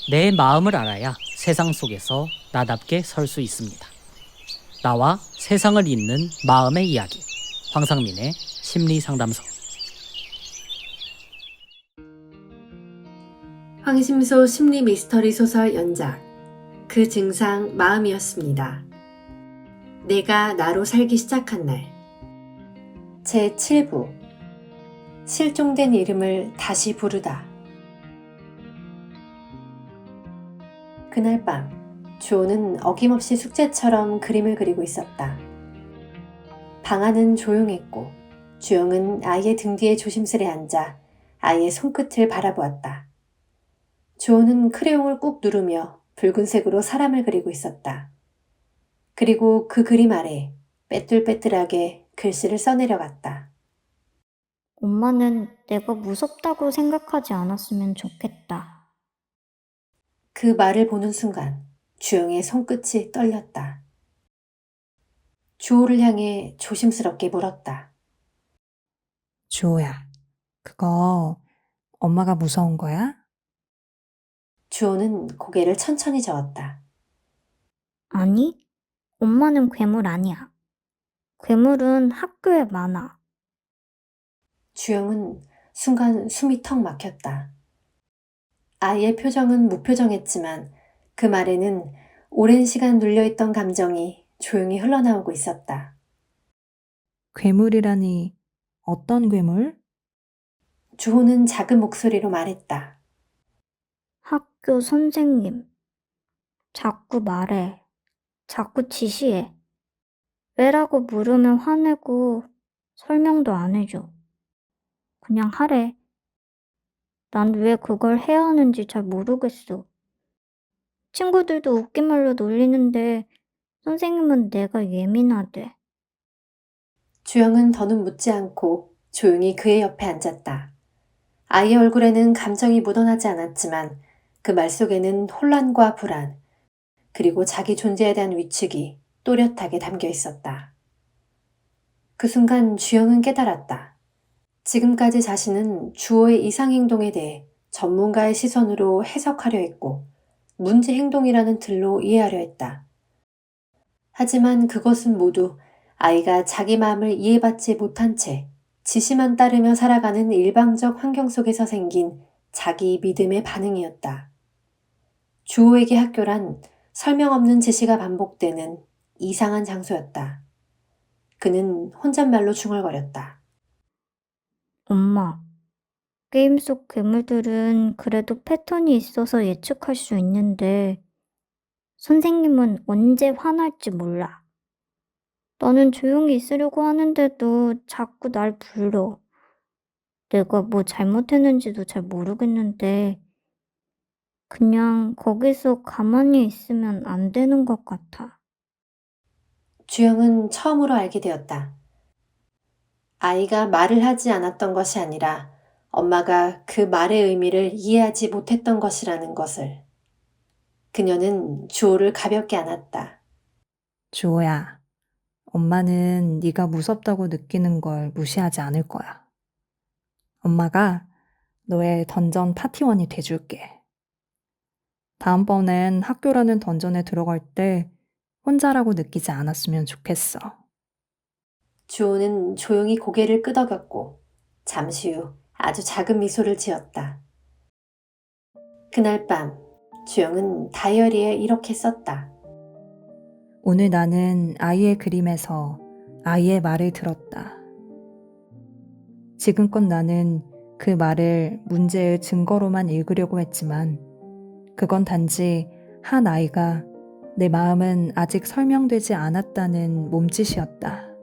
내 마음을 알아야 세상 속에서 나답게 설 수 있습니다. 나와 세상을 잇는 마음의 이야기. 황상민의 심리상담소. 황심소 심리 미스터리 소설 연작 그 증상 마음이었습니다. 내가 나로 살기 시작한 날 제7부 실종된 이름을 다시 부르다. 그날 밤 주호는 어김없이 숙제처럼 그림을 그리고 있었다. 방 안은 조용했고 주영은 아이의 등 뒤에 조심스레 앉아 아이의 손끝을 바라보았다. 주호는 크레용을 꾹 누르며 붉은색으로 사람을 그리고 있었다. 그리고 그 그림 아래 빼뚤빼뚤하게 글씨를 써내려갔다. 엄마는 내가 무섭다고 생각하지 않았으면 좋겠다. 그 말을 보는 순간 주영의 손끝이 떨렸다. 주호를 향해 조심스럽게 물었다. 주호야, 그거 엄마가 무서운 거야? 주호는 고개를 천천히 저었다. 아니, 엄마는 괴물 아니야. 괴물은 학교에 많아. 주영은 순간 숨이 턱 막혔다. 아이의 표정은 무표정했지만 그 말에는 오랜 시간 눌려있던 감정이 조용히 흘러나오고 있었다. 괴물이라니 어떤 괴물? 주호는 작은 목소리로 말했다. 학교 선생님. 자꾸 말해. 자꾸 지시해. 왜라고 물으면 화내고 설명도 안 해줘. 그냥 하래. 난 왜 그걸 해야 하는지 잘 모르겠어. 친구들도 웃긴 말로 놀리는데 선생님은 내가 예민하대. 주영은 더는 묻지 않고 조용히 그의 옆에 앉았다. 아이의 얼굴에는 감정이 묻어나지 않았지만 그 말 속에는 혼란과 불안, 그리고 자기 존재에 대한 위축이 또렷하게 담겨 있었다. 그 순간 주영은 깨달았다. 지금까지 자신은 주호의 이상 행동에 대해 전문가의 시선으로 해석하려 했고 문제 행동이라는 틀로 이해하려 했다. 하지만 그것은 모두 아이가 자기 마음을 이해받지 못한 채 지시만 따르며 살아가는 일방적 환경 속에서 생긴 자기 믿음의 반응이었다. 주호에게 학교란 설명 없는 지시가 반복되는 이상한 장소였다. 그는 혼잣말로 중얼거렸다. 엄마, 게임 속 괴물들은 그래도 패턴이 있어서 예측할 수 있는데 선생님은 언제 화날지 몰라. 나는 조용히 있으려고 하는데도 자꾸 날 불러. 내가 뭐 잘못했는지도 잘 모르겠는데 그냥 거기서 가만히 있으면 안 되는 것 같아. 주영은 처음으로 알게 되었다. 아이가 말을 하지 않았던 것이 아니라 엄마가 그 말의 의미를 이해하지 못했던 것이라는 것을. 그녀는 주호를 가볍게 안았다. 주호야, 엄마는 네가 무섭다고 느끼는 걸 무시하지 않을 거야. 엄마가 너의 던전 파티원이 돼줄게. 다음번엔 학교라는 던전에 들어갈 때 혼자라고 느끼지 않았으면 좋겠어. 주호는 조용히 고개를 끄덕였고 잠시 후 아주 작은 미소를 지었다. 그날 밤 주영은 다이어리에 이렇게 썼다. 오늘 나는 아이의 그림에서 아이의 말을 들었다. 지금껏 나는 그 말을 문제의 증거로만 읽으려고 했지만 그건 단지 한 아이가 내 마음은 아직 설명되지 않았다는 몸짓이었다.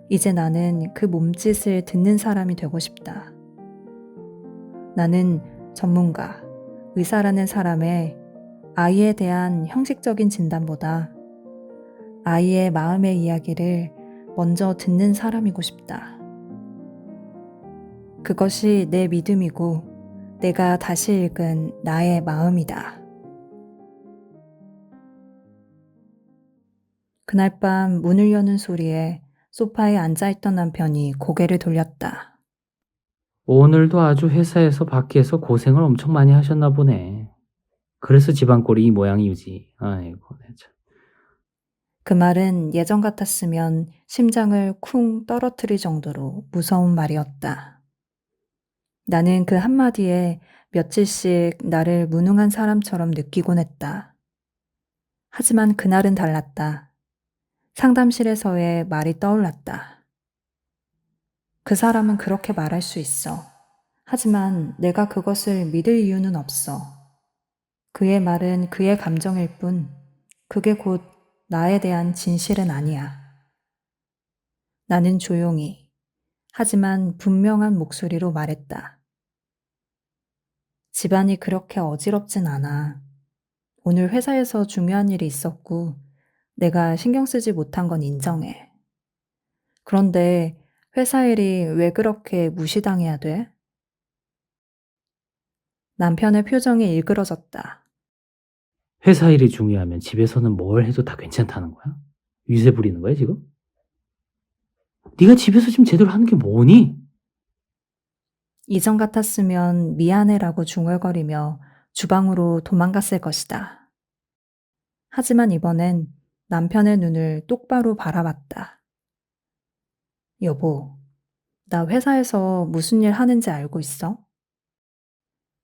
이제 나는 그 몸짓을 듣는 사람이 되고 싶다. 나는 전문가, 의사라는 사람의 아이에 대한 형식적인 진단보다 아이의 마음의 이야기를 먼저 듣는 사람이고 싶다. 그것이 내 믿음이고 내가 다시 읽은 나의 마음이다. 그날 밤 문을 여는 소리에 소파에 앉아있던 남편이 고개를 돌렸다. 오늘도 아주 회사에서 밖에서 고생을 엄청 많이 하셨나 보네. 그래서 집안 꼴이 이 모양이지. 아이고, 참. 그 말은 예전 같았으면 심장을 쿵 떨어뜨릴 정도로 무서운 말이었다. 나는 그 한마디에 며칠씩 나를 무능한 사람처럼 느끼곤 했다. 하지만 그날은 달랐다. 상담실에서의 말이 떠올랐다. 그 사람은 그렇게 말할 수 있어. 하지만 내가 그것을 믿을 이유는 없어. 그의 말은 그의 감정일 뿐, 그게 곧 나에 대한 진실은 아니야. 나는 조용히, 하지만 분명한 목소리로 말했다. 집안이 그렇게 어지럽진 않아. 오늘 회사에서 중요한 일이 있었고, 내가 신경 쓰지 못한 건 인정해. 그런데 회사 일이 왜 그렇게 무시당해야 돼? 남편의 표정이 일그러졌다. 회사 일이 중요하면 집에서는 뭘 해도 다 괜찮다는 거야? 유세 부리는 거야, 지금? 네가 집에서 지금 제대로 하는 게 뭐니? 이전 같았으면 미안해라고 중얼거리며 주방으로 도망갔을 것이다. 하지만 이번엔 남편의 눈을 똑바로 바라봤다. 여보, 나 회사에서 무슨 일 하는지 알고 있어?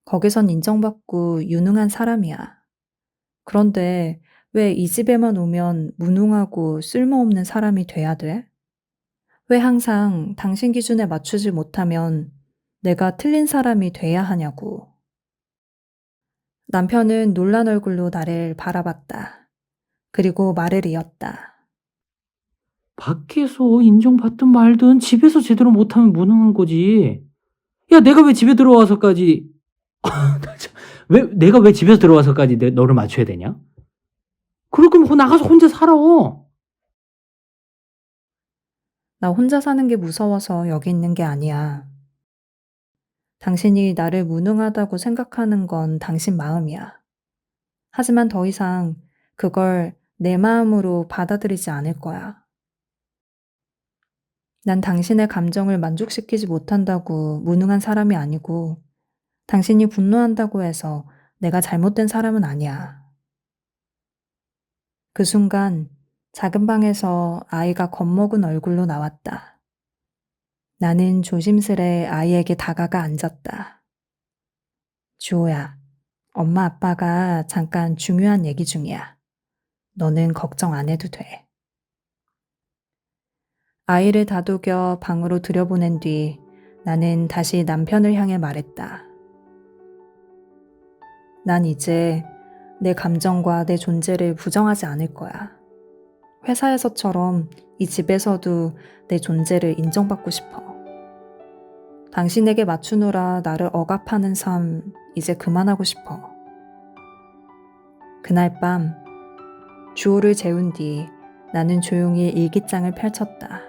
거기선 인정받고 유능한 사람이야. 그런데 왜 이 집에만 오면 무능하고 쓸모없는 사람이 돼야 돼? 왜 항상 당신 기준에 맞추지 못하면 내가 틀린 사람이 돼야 하냐고. 남편은 놀란 얼굴로 나를 바라봤다. 그리고 말을 이었다. 밖에서 인정받든 말든 집에서 제대로 못하면 무능한 거지. 야, 내가 왜 집에 들어와서까지 내가 왜 집에서 들어와서까지 너를 맞춰야 되냐? 그럴 거면 나가서 혼자 살아. 나 혼자 사는 게 무서워서 여기 있는 게 아니야. 당신이 나를 무능하다고 생각하는 건 당신 마음이야. 하지만 더 이상 그걸 내 마음으로 받아들이지 않을 거야. 난 당신의 감정을 만족시키지 못한다고 무능한 사람이 아니고 당신이 분노한다고 해서 내가 잘못된 사람은 아니야. 그 순간 작은 방에서 아이가 겁먹은 얼굴로 나왔다. 나는 조심스레 아이에게 다가가 앉았다. 주호야, 엄마 아빠가 잠깐 중요한 얘기 중이야. 너는 걱정 안 해도 돼. 아이를 다독여 방으로 들여보낸 뒤 나는 다시 남편을 향해 말했다. 난 이제 내 감정과 내 존재를 부정하지 않을 거야. 회사에서처럼 이 집에서도 내 존재를 인정받고 싶어. 당신에게 맞추느라 나를 억압하는 삶 이제 그만하고 싶어. 그날 밤 주호를 재운 뒤 나는 조용히 일기장을 펼쳤다.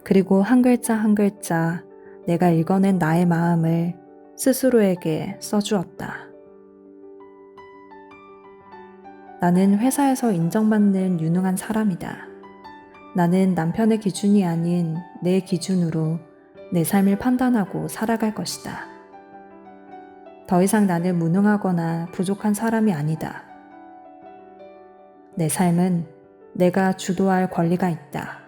그리고 한 글자 한 글자 내가 읽어낸 나의 마음을 스스로에게 써주었다. 나는 회사에서 인정받는 유능한 사람이다. 나는 남편의 기준이 아닌 내 기준으로 내 삶을 판단하고 살아갈 것이다. 더 이상 나는 무능하거나 부족한 사람이 아니다. 내 삶은 내가 주도할 권리가 있다.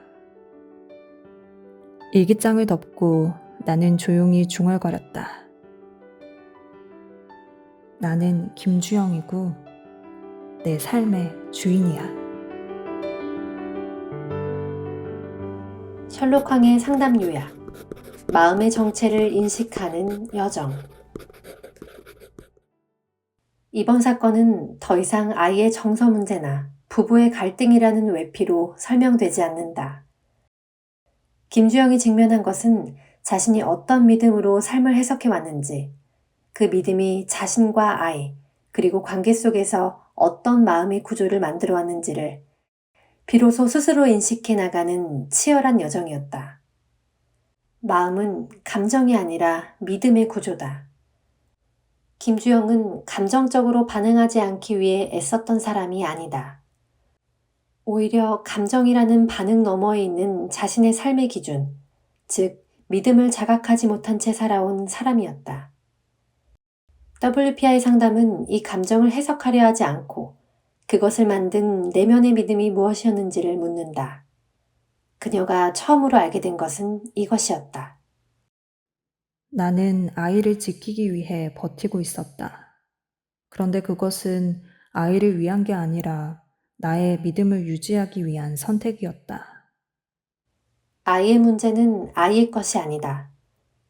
일기장을 덮고 나는 조용히 중얼거렸다. 나는 김주영이고 내 삶의 주인이야. 셜록항의 상담 요약. 마음의 정체를 인식하는 여정. 이번 사건은 더 이상 아이의 정서 문제나 부부의 갈등이라는 외피로 설명되지 않는다. 김주영이 직면한 것은 자신이 어떤 믿음으로 삶을 해석해 왔는지, 그 믿음이 자신과 아이, 그리고 관계 속에서 어떤 마음의 구조를 만들어 왔는지를 비로소 스스로 인식해 나가는 치열한 여정이었다. 마음은 감정이 아니라 믿음의 구조다. 김주영은 감정적으로 반응하지 않기 위해 애썼던 사람이 아니다. 오히려 감정이라는 반응 너머에 있는 자신의 삶의 기준, 즉 믿음을 자각하지 못한 채 살아온 사람이었다. WPI 상담은 이 감정을 해석하려 하지 않고 그것을 만든 내면의 믿음이 무엇이었는지를 묻는다. 그녀가 처음으로 알게 된 것은 이것이었다. 나는 아이를 지키기 위해 버티고 있었다. 그런데 그것은 아이를 위한 게 아니라 나의 믿음을 유지하기 위한 선택이었다. 아이의 문제는 아이의 것이 아니다.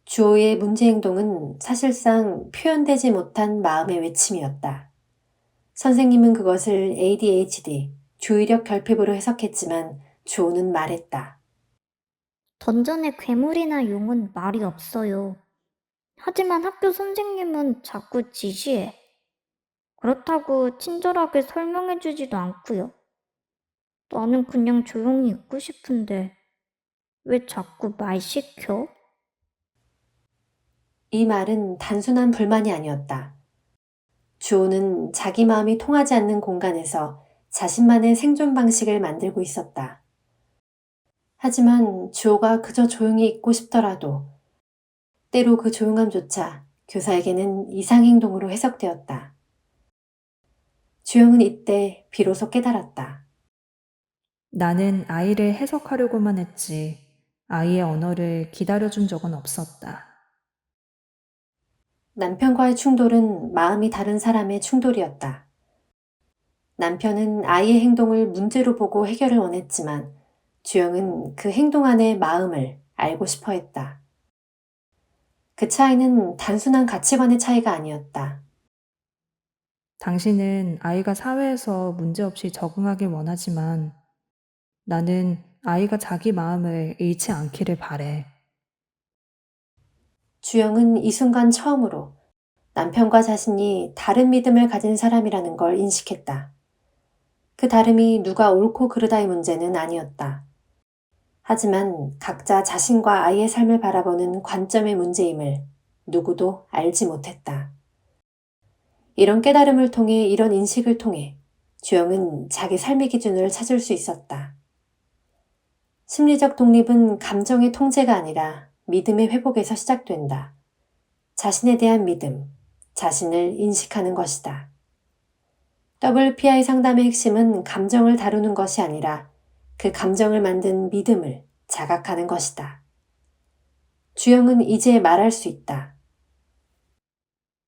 주호의 문제 행동은 사실상 표현되지 못한 마음의 외침이었다. 선생님은 그것을 ADHD, 주의력 결핍으로 해석했지만 주호는 말했다. 던전에 괴물이나 용은 말이 없어요. 하지만 학교 선생님은 자꾸 지시해. 그렇다고 친절하게 설명해주지도 않고요. 나는 그냥 조용히 있고 싶은데 왜 자꾸 말 시켜? 이 말은 단순한 불만이 아니었다. 주호는 자기 마음이 통하지 않는 공간에서 자신만의 생존 방식을 만들고 있었다. 하지만 주호가 그저 조용히 있고 싶더라도 때로 그 조용함조차 교사에게는 이상 행동으로 해석되었다. 주영은 이때 비로소 깨달았다. 나는 아이를 해석하려고만 했지 아이의 언어를 기다려준 적은 없었다. 남편과의 충돌은 마음이 다른 사람의 충돌이었다. 남편은 아이의 행동을 문제로 보고 해결을 원했지만 주영은 그 행동 안의 마음을 알고 싶어 했다. 그 차이는 단순한 가치관의 차이가 아니었다. 당신은 아이가 사회에서 문제없이 적응하길 원하지만 나는 아이가 자기 마음을 잃지 않기를 바래. 주영은 이 순간 처음으로 남편과 자신이 다른 믿음을 가진 사람이라는 걸 인식했다. 그 다름이 누가 옳고 그르다의 문제는 아니었다. 하지만 각자 자신과 아이의 삶을 바라보는 관점의 문제임을 누구도 알지 못했다. 이런 깨달음을 통해 이런 인식을 통해 주영은 자기 삶의 기준을 찾을 수 있었다. 심리적 독립은 감정의 통제가 아니라 믿음의 회복에서 시작된다. 자신에 대한 믿음, 자신을 인식하는 것이다. WPI 상담의 핵심은 감정을 다루는 것이 아니라 그 감정을 만든 믿음을 자각하는 것이다. 주영은 이제 말할 수 있다.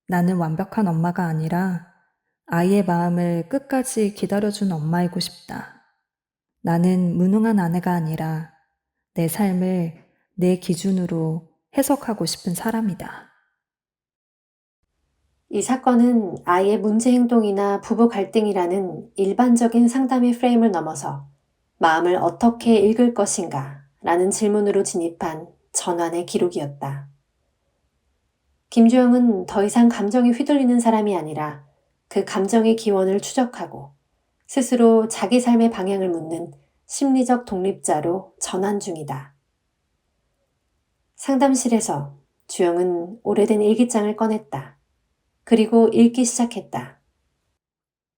나는 완벽한 엄마가 아니라 아이의 마음을 끝까지 기다려준 엄마이고 싶다. 나는 무능한 아내가 아니라 내 삶을 내 기준으로 해석하고 싶은 사람이다. 이 사건은 아이의 문제 행동이나 부부 갈등이라는 일반적인 상담의 프레임을 넘어서 마음을 어떻게 읽을 것인가 라는 질문으로 진입한 전환의 기록이었다. 김주영은 더 이상 감정에 휘둘리는 사람이 아니라 그 감정의 기원을 추적하고 스스로 자기 삶의 방향을 묻는 심리적 독립자로 전환 중이다. 상담실에서 주영은 오래된 일기장을 꺼냈다. 그리고 읽기 시작했다.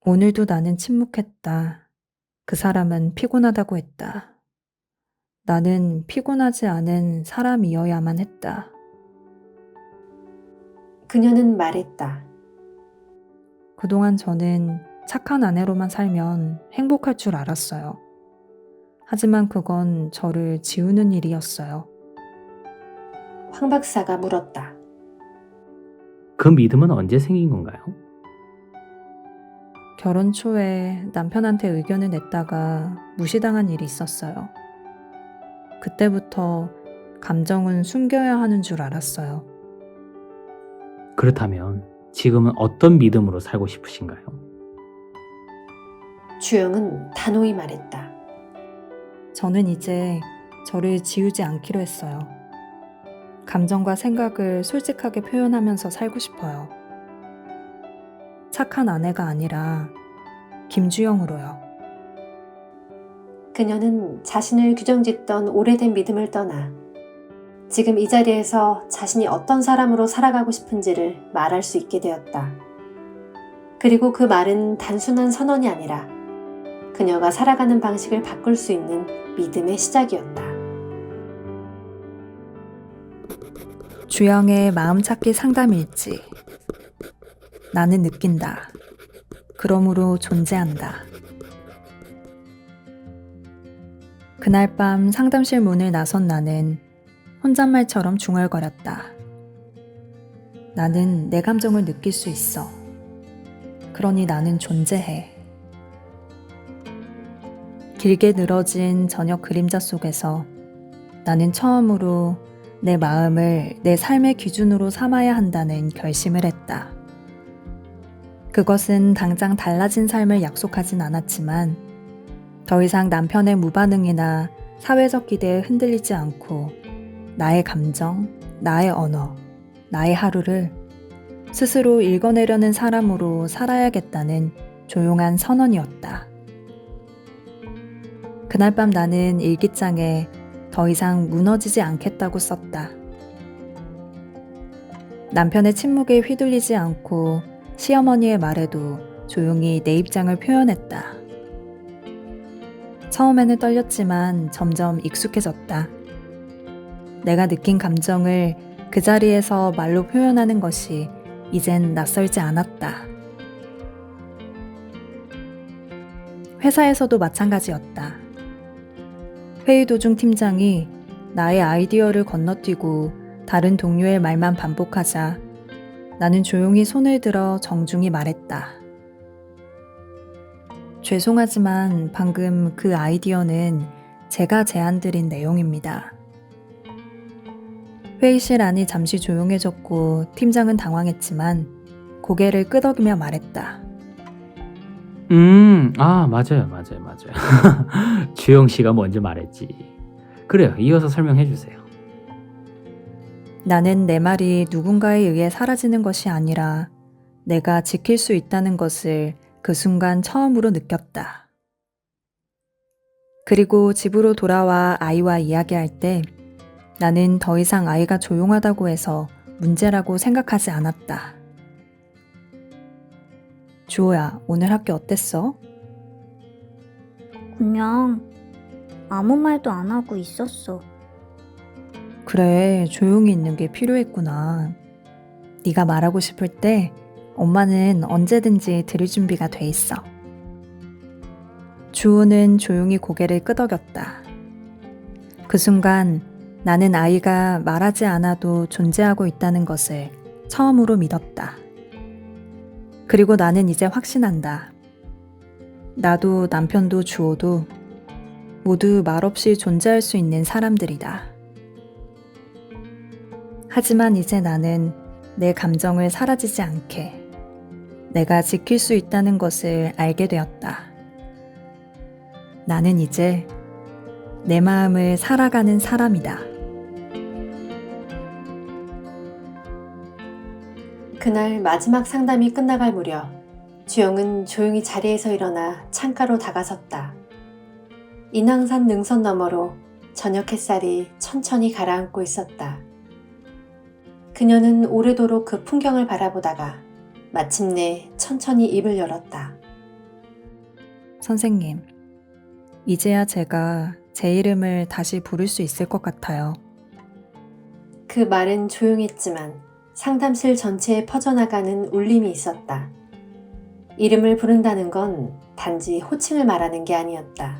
오늘도 나는 침묵했다. 그 사람은 피곤하다고 했다. 나는 피곤하지 않은 사람이어야만 했다. 그녀는 말했다. 그동안 저는 착한 아내로만 살면 행복할 줄 알았어요. 하지만 그건 저를 지우는 일이었어요. 황 박사가 물었다. 그 믿음은 언제 생긴 건가요? 결혼 초에 남편한테 의견을 냈다가 무시당한 일이 있었어요. 그때부터 감정은 숨겨야 하는 줄 알았어요. 그렇다면 지금은 어떤 믿음으로 살고 싶으신가요? 주영은 단호히 말했다. 저는 이제 저를 지우지 않기로 했어요. 감정과 생각을 솔직하게 표현하면서 살고 싶어요. 착한 아내가 아니라 김주영으로요. 그녀는 자신을 규정짓던 오래된 믿음을 떠나 지금 이 자리에서 자신이 어떤 사람으로 살아가고 싶은지를 말할 수 있게 되었다. 그리고 그 말은 단순한 선언이 아니라 그녀가 살아가는 방식을 바꿀 수 있는 믿음의 시작이었다. 주영의 마음찾기 상담 일지. 나는 느낀다. 그러므로 존재한다. 그날 밤 상담실 문을 나선 나는 혼잣말처럼 중얼거렸다. 나는 내 감정을 느낄 수 있어. 그러니 나는 존재해. 길게 늘어진 저녁 그림자 속에서 나는 처음으로 내 마음을 내 삶의 기준으로 삼아야 한다는 결심을 했다. 그것은 당장 달라진 삶을 약속하진 않았지만 더 이상 남편의 무반응이나 사회적 기대에 흔들리지 않고 나의 감정, 나의 언어, 나의 하루를 스스로 읽어내려는 사람으로 살아야겠다는 조용한 선언이었다. 그날 밤 나는 일기장에 더 이상 무너지지 않겠다고 썼다. 남편의 침묵에 휘둘리지 않고 시어머니의 말에도 조용히 내 입장을 표현했다. 처음에는 떨렸지만 점점 익숙해졌다. 내가 느낀 감정을 그 자리에서 말로 표현하는 것이 이젠 낯설지 않았다. 회사에서도 마찬가지였다. 회의 도중 팀장이 나의 아이디어를 건너뛰고 다른 동료의 말만 반복하자 나는 조용히 손을 들어 정중히 말했다. 죄송하지만 방금 그 아이디어는 제가 제안드린 내용입니다. 회의실 안이 잠시 조용해졌고 팀장은 당황했지만 고개를 끄덕이며 말했다. 맞아요. 주영 씨가 먼저 말했지. 그래요, 이어서 설명해 주세요. 나는 내 말이 누군가에 의해 사라지는 것이 아니라 내가 지킬 수 있다는 것을 그 순간 처음으로 느꼈다. 그리고 집으로 돌아와 아이와 이야기할 때 나는 더 이상 아이가 조용하다고 해서 문제라고 생각하지 않았다. 주호야, 오늘 학교 어땠어? 그냥 아무 말도 안 하고 있었어. 그래, 조용히 있는 게 필요했구나. 네가 말하고 싶을 때 엄마는 언제든지 들을 준비가 돼 있어. 주호는 조용히 고개를 끄덕였다. 그 순간 나는 아이가 말하지 않아도 존재하고 있다는 것을 처음으로 믿었다. 그리고 나는 이제 확신한다. 나도 남편도 주호도 모두 말없이 존재할 수 있는 사람들이다. 하지만 이제 나는 내 감정을 사라지지 않게 내가 지킬 수 있다는 것을 알게 되었다. 나는 이제 내 마음을 살아가는 사람이다. 그날 마지막 상담이 끝나갈 무렵 주영은 조용히 자리에서 일어나 창가로 다가섰다. 인왕산 능선 너머로 저녁 햇살이 천천히 가라앉고 있었다. 그녀는 오래도록 그 풍경을 바라보다가 마침내 천천히 입을 열었다. 선생님, 이제야 제가 제 이름을 다시 부를 수 있을 것 같아요. 그 말은 조용했지만 상담실 전체에 퍼져나가는 울림이 있었다. 이름을 부른다는 건 단지 호칭을 말하는 게 아니었다.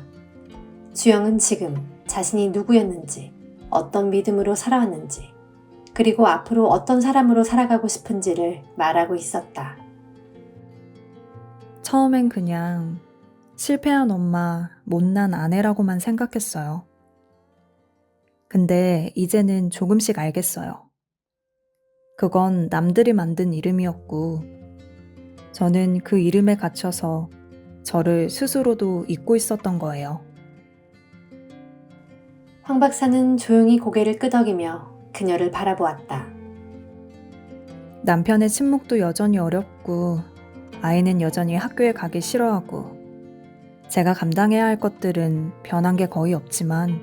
주영은 지금 자신이 누구였는지, 어떤 믿음으로 살아왔는지, 그리고 앞으로 어떤 사람으로 살아가고 싶은지를 말하고 있었다. 처음엔 그냥 실패한 엄마, 못난 아내라고만 생각했어요. 근데 이제는 조금씩 알겠어요. 그건 남들이 만든 이름이었고, 저는 그 이름에 갇혀서 저를 스스로도 잊고 있었던 거예요. 황 박사는 조용히 고개를 끄덕이며 그녀를 바라보았다. 남편의 침묵도 여전히 어렵고, 아이는 여전히 학교에 가기 싫어하고, 제가 감당해야 할 것들은 변한 게 거의 없지만,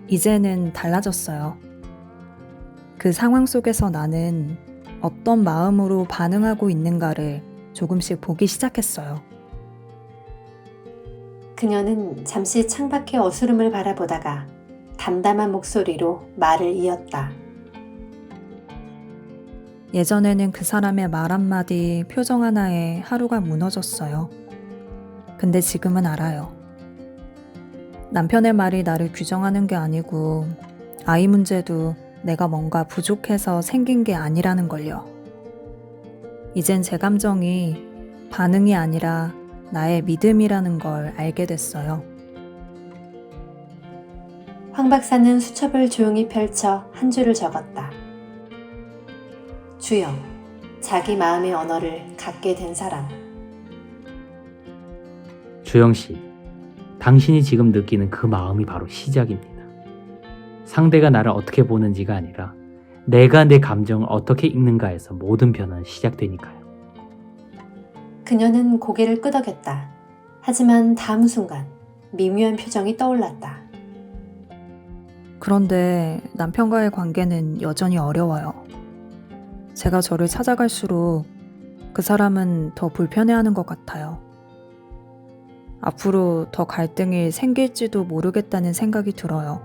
이제는 달라졌어요. 그 상황 속에서 나는 어떤 마음으로 반응하고 있는가를 조금씩 보기 시작했어요. 그녀는 잠시 창밖의 어스름을 바라보다가 담담한 목소리로 말을 이었다. 예전에는 그 사람의 말 한마디, 표정 하나에 하루가 무너졌어요. 근데 지금은 알아요. 남편의 말이 나를 규정하는 게 아니고 아이 문제도 내가 뭔가 부족해서 생긴 게 아니라는 걸요. 이젠 제 감정이 반응이 아니라 나의 믿음이라는 걸 알게 됐어요. 황 박사는 수첩을 조용히 펼쳐 한 줄을 적었다. 주영, 자기 마음의 언어를 갖게 된 사람. 주영 씨, 당신이 지금 느끼는 그 마음이 바로 시작입니다. 상대가 나를 어떻게 보는지가 아니라 내가 내 감정을 어떻게 읽는가에서 모든 변화는 시작되니까요. 그녀는 고개를 끄덕였다. 하지만 다음 순간 미묘한 표정이 떠올랐다. 그런데 남편과의 관계는 여전히 어려워요. 제가 저를 찾아갈수록 그 사람은 더 불편해하는 것 같아요. 앞으로 더 갈등이 생길지도 모르겠다는 생각이 들어요.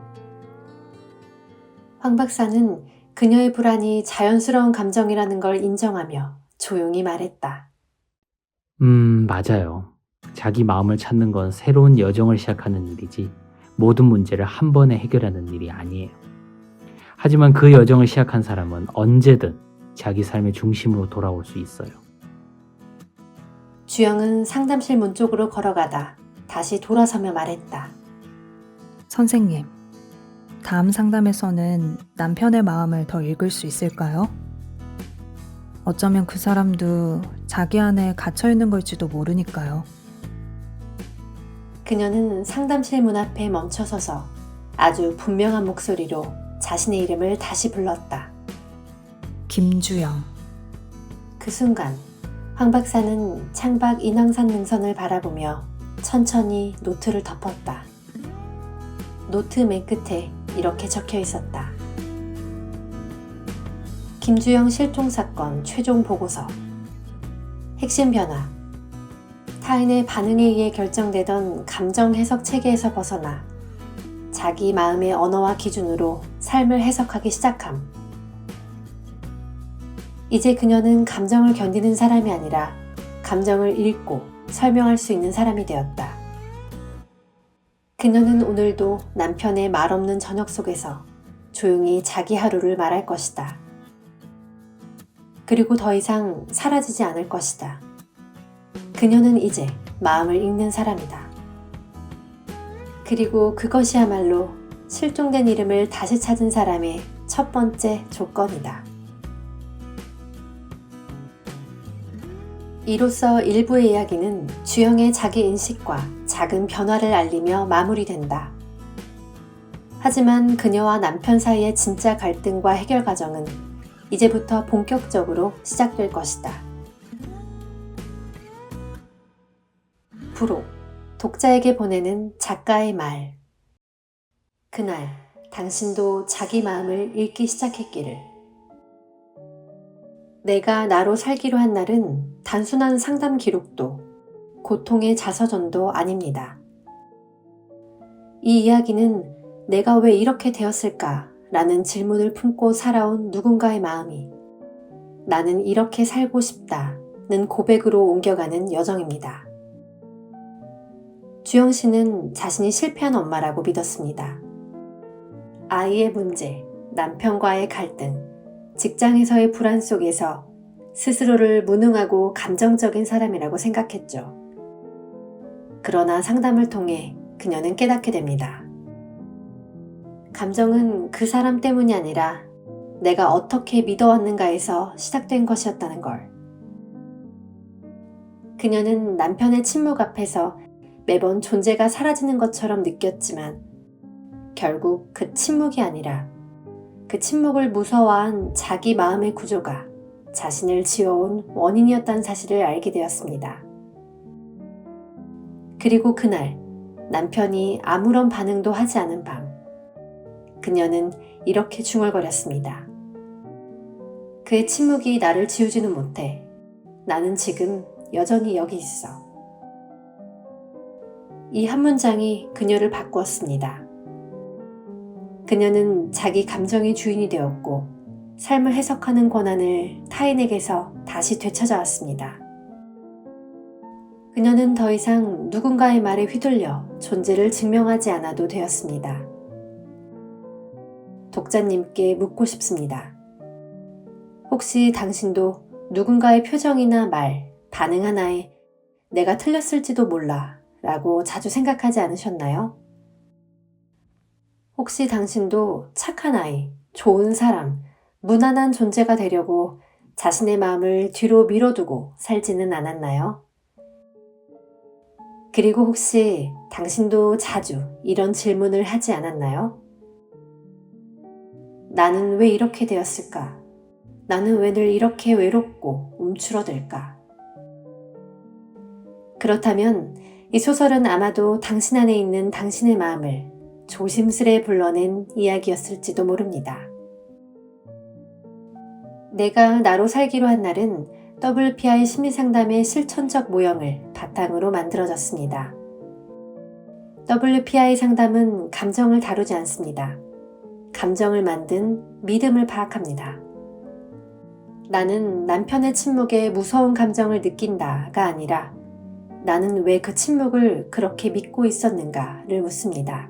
황 박사는 그녀의 불안이 자연스러운 감정이라는 걸 인정하며 조용히 말했다. 맞아요. 자기 마음을 찾는 건 새로운 여정을 시작하는 일이지 모든 문제를 한 번에 해결하는 일이 아니에요. 하지만 그 여정을 시작한 사람은 언제든 자기 삶의 중심으로 돌아올 수 있어요. 주영은 상담실 문 쪽으로 걸어가다 다시 돌아서며 말했다. 선생님, 다음 상담에서는 남편의 마음을 더 읽을 수 있을까요? 어쩌면 그 사람도 자기 안에 갇혀 있는 걸지도 모르니까요. 그녀는 상담실 문 앞에 멈춰서서 아주 분명한 목소리로 자신의 이름을 다시 불렀다. 김주영. 그 순간 황 박사는 창밖 인왕산 능선을 바라보며 천천히 노트를 덮었다. 노트 맨 끝에 이렇게 적혀 있었다. 김주영 실종사건 최종 보고서. 핵심 변화. 타인의 반응에 의해 결정되던 감정 해석 체계에서 벗어나 자기 마음의 언어와 기준으로 삶을 해석하기 시작함. 이제 그녀는 감정을 견디는 사람이 아니라 감정을 읽고 설명할 수 있는 사람이 되었다. 그녀는 오늘도 남편의 말 없는 저녁 속에서 조용히 자기 하루를 말할 것이다. 그리고 더 이상 사라지지 않을 것이다. 그녀는 이제 마음을 읽는 사람이다. 그리고 그것이야말로 실종된 이름을 다시 찾은 사람의 첫 번째 조건이다. 이로써 일부의 이야기는 주영의 자기 인식과 작은 변화를 알리며 마무리된다. 하지만 그녀와 남편 사이의 진짜 갈등과 해결 과정은 이제부터 본격적으로 시작될 것이다. 부록, 독자에게 보내는 작가의 말. 그날 당신도 자기 마음을 읽기 시작했기를. 내가 나로 살기로 한 날은 단순한 상담 기록도 고통의 자서전도 아닙니다. 이 이야기는 내가 왜 이렇게 되었을까? 라는 질문을 품고 살아온 누군가의 마음이 나는 이렇게 살고 싶다는 고백으로 옮겨가는 여정입니다. 주영 씨는 자신이 실패한 엄마라고 믿었습니다. 아이의 문제, 남편과의 갈등, 직장에서의 불안 속에서 스스로를 무능하고 감정적인 사람이라고 생각했죠. 그러나 상담을 통해 그녀는 깨닫게 됩니다. 감정은 그 사람 때문이 아니라 내가 어떻게 믿어왔는가에서 시작된 것이었다는 걸. 그녀는 남편의 침묵 앞에서 매번 존재가 사라지는 것처럼 느꼈지만 결국 그 침묵이 아니라 그 침묵을 무서워한 자기 마음의 구조가 자신을 지어온 원인이었다는 사실을 알게 되었습니다. 그리고 그날 남편이 아무런 반응도 하지 않은 밤, 그녀는 이렇게 중얼거렸습니다. 그의 침묵이 나를 지우지는 못해. 나는 지금 여전히 여기 있어. 이 한 문장이 그녀를 바꾸었습니다. 그녀는 자기 감정의 주인이 되었고 삶을 해석하는 권한을 타인에게서 다시 되찾아 왔습니다. 그녀는 더 이상 누군가의 말에 휘둘려 존재를 증명하지 않아도 되었습니다. 독자님께 묻고 싶습니다. 혹시 당신도 누군가의 표정이나 말, 반응 하나에 내가 틀렸을지도 몰라 라고 자주 생각하지 않으셨나요? 혹시 당신도 착한 아이, 좋은 사람, 무난한 존재가 되려고 자신의 마음을 뒤로 밀어두고 살지는 않았나요? 그리고 혹시 당신도 자주 이런 질문을 하지 않았나요? 나는 왜 이렇게 되었을까? 나는 왜 늘 이렇게 외롭고 움츠러들까? 그렇다면 이 소설은 아마도 당신 안에 있는 당신의 마음을 조심스레 불러낸 이야기였을지도 모릅니다. 내가 나로 살기로 한 날은 WPI 심리상담의 실천적 모형을 바탕으로 만들어졌습니다. WPI 상담은 감정을 다루지 않습니다. 감정을 만든 믿음을 파악합니다. 나는 남편의 침묵에 무서운 감정을 느낀다가 아니라 나는 왜 그 침묵을 그렇게 믿고 있었는가를 묻습니다.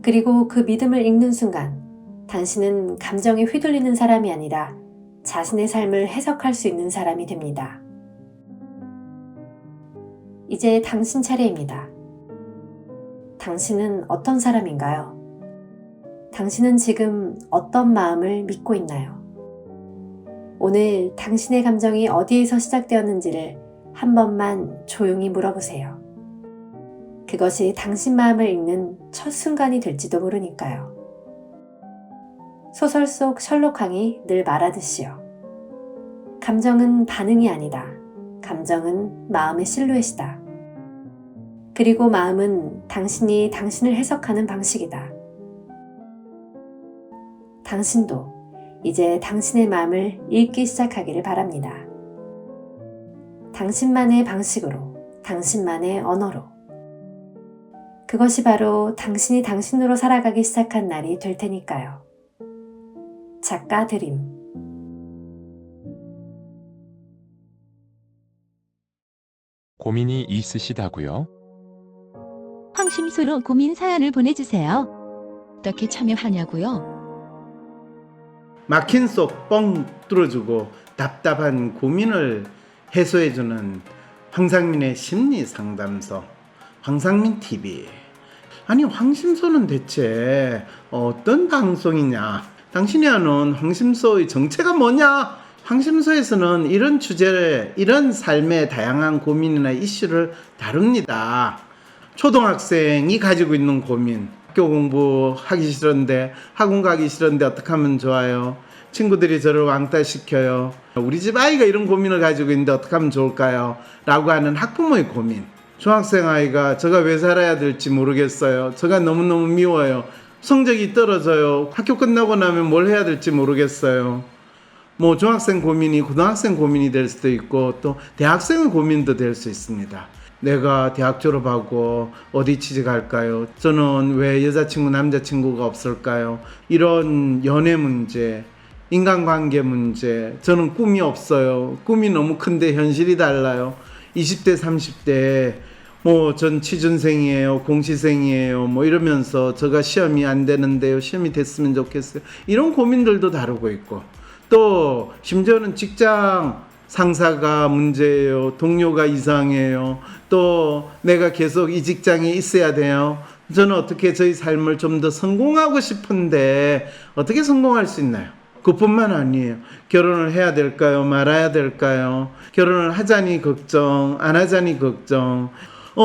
그리고 그 믿음을 읽는 순간 당신은 감정에 휘둘리는 사람이 아니라 자신의 삶을 해석할 수 있는 사람이 됩니다. 이제 당신 차례입니다. 당신은 어떤 사람인가요? 당신은 지금 어떤 마음을 믿고 있나요? 오늘 당신의 감정이 어디에서 시작되었는지를 한 번만 조용히 물어보세요. 그것이 당신 마음을 읽는 첫 순간이 될지도 모르니까요. 소설 속 셜록항이 늘 말하듯이요. 감정은 반응이 아니다. 감정은 마음의 실루엣이다. 그리고 마음은 당신이 당신을 해석하는 방식이다. 당신도 이제 당신의 마음을 읽기 시작하기를 바랍니다. 당신만의 방식으로, 당신만의 언어로. 그것이 바로 당신이 당신으로 살아가기 시작한 날이 될 테니까요. 작가 드림. 고민이 있으시다고요? 황심소로 고민 사연을 보내주세요. 어떻게 참여하냐고요? 막힌 속 뻥 뚫어주고 답답한 고민을 해소해주는 황상민의 심리상담소, 황상민TV. 아니, 황심소는 대체 어떤 방송이냐? 당신이 아는 황심소의 정체가 뭐냐? 황심소에서는 이런 주제를, 이런 삶의 다양한 고민이나 이슈를 다룹니다. 초등학생이 가지고 있는 고민, 학교 공부하기 싫은데, 학원 가기 싫은데 어떻게 하면 좋아요? 친구들이 저를 왕따시켜요. 우리 집 아이가 이런 고민을 가지고 있는데 어떻게 하면 좋을까요? 라고 하는 학부모의 고민. 중학생 아이가 제가 왜 살아야 될지 모르겠어요. 제가 너무너무 미워요. 성적이 떨어져요. 학교 끝나고 나면 뭘 해야 될지 모르겠어요. 뭐 중학생 고민이 고등학생 고민이 될 수도 있고 또 대학생의 고민도 될 수 있습니다. 내가 대학 졸업하고 어디 취직할까요? 저는 왜 여자친구 남자친구가 없을까요? 이런 연애 문제, 인간관계 문제, 저는 꿈이 없어요. 꿈이 너무 큰데 현실이 달라요. 20대 30대 뭐 전 취준생이에요, 공시생이에요, 뭐 이러면서 제가 시험이 안 되는데요, 시험이 됐으면 좋겠어요. 이런 고민들도 다루고 있고, 또 심지어는 직장 상사가 문제예요, 동료가 이상해요, 또 내가 계속 이 직장에 있어야 돼요. 저는 어떻게 저희 삶을 좀 더 성공하고 싶은데 어떻게 성공할 수 있나요? 그뿐만 아니에요. 결혼을 해야 될까요? 말아야 될까요? 결혼을 하자니 걱정, 안 하자니 걱정.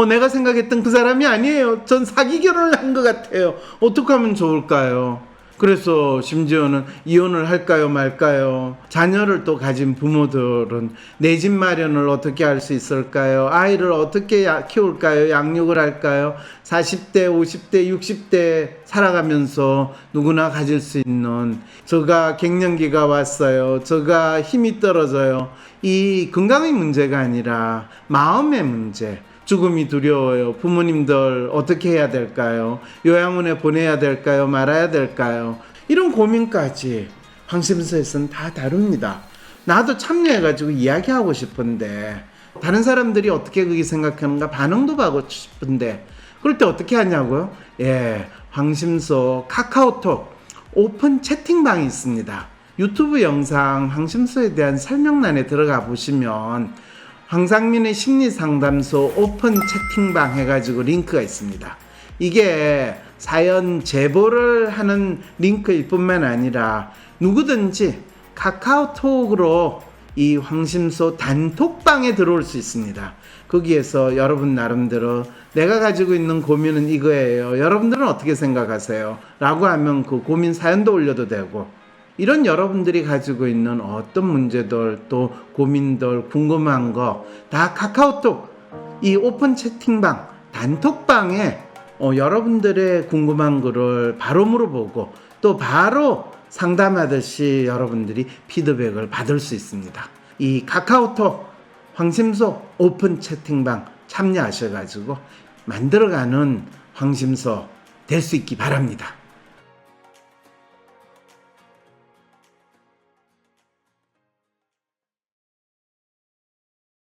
내가 생각했던 그 사람이 아니에요. 전 사기 결혼을 한 것 같아요. 어떻게 하면 좋을까요? 그래서 심지어는 이혼을 할까요 말까요? 자녀를 또 가진 부모들은 내 집 마련을 어떻게 할 수 있을까요? 아이를 어떻게 키울까요? 양육을 할까요? 40대, 50대, 60대 살아가면서 누구나 가질 수 있는, 제가 갱년기가 왔어요, 제가 힘이 떨어져요, 이 건강의 문제가 아니라 마음의 문제, 죽음이 두려워요. 부모님들 어떻게 해야 될까요? 요양원에 보내야 될까요? 말아야 될까요? 이런 고민까지 황심소에서는 다 다룹니다. 나도 참여해가지고 이야기하고 싶은데 다른 사람들이 어떻게 그게 생각하는가 반응도 받고 싶은데 그럴 때 어떻게 하냐고요? 예, 황심소 카카오톡 오픈 채팅방이 있습니다. 유튜브 영상 황심소에 대한 설명란에 들어가 보시면 황상민의 심리상담소 오픈 채팅방 해가지고 링크가 있습니다. 이게 사연 제보를 하는 링크일 뿐만 아니라 누구든지 카카오톡으로 이 황심소 단톡방에 들어올 수 있습니다. 거기에서 여러분 나름대로 내가 가지고 있는 고민은 이거예요. 여러분들은 어떻게 생각하세요? 라고 하면 그 고민 사연도 올려도 되고 이런 여러분들이 가지고 있는 어떤 문제들 또 고민들 궁금한 거 다 카카오톡 이 오픈 채팅방 단톡방에 여러분들의 궁금한 거를 바로 물어보고 또 바로 상담하듯이 여러분들이 피드백을 받을 수 있습니다. 이 카카오톡 황심소 오픈 채팅방 참여하셔가지고 만들어가는 황심소 될 수 있기 바랍니다.